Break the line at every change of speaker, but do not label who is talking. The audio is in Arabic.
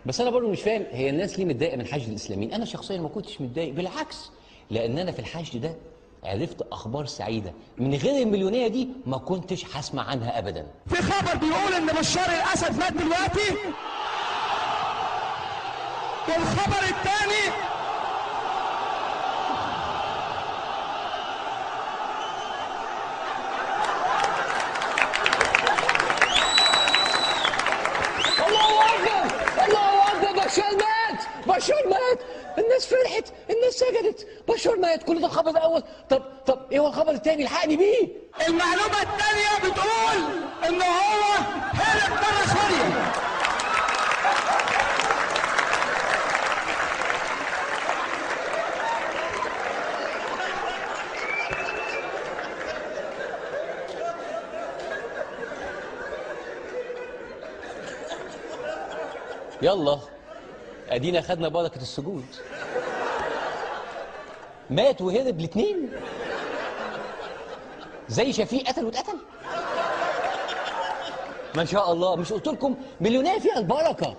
بس انا برضه مش فاهم هي الناس ليه متضايقه من حشد الاسلاميين. انا شخصيا ما كنتش متضايق، بالعكس، لان انا في الحشد ده عرفت اخبار سعيده من غير المليونيه دي ما كنتش هسمع عنها ابدا.
في خبر بيقول ان بشار الاسد مات دلوقتي، والخبر الثاني
بشار مات، الناس فرحت، الناس سجدت، بشار مات، كل ده الخبر الاول. طب ايه هو الخبر الثاني؟ الحقني بيه.
المعلومه الثانيه بتقول ان هو هرب بره سوريا.
يلا ادينا خدنا بركه السجود. مات وهرب الاثنين زي شفيق قتل واتقتل. ما شاء الله، مش قلت لكم مليونير فيها البركه.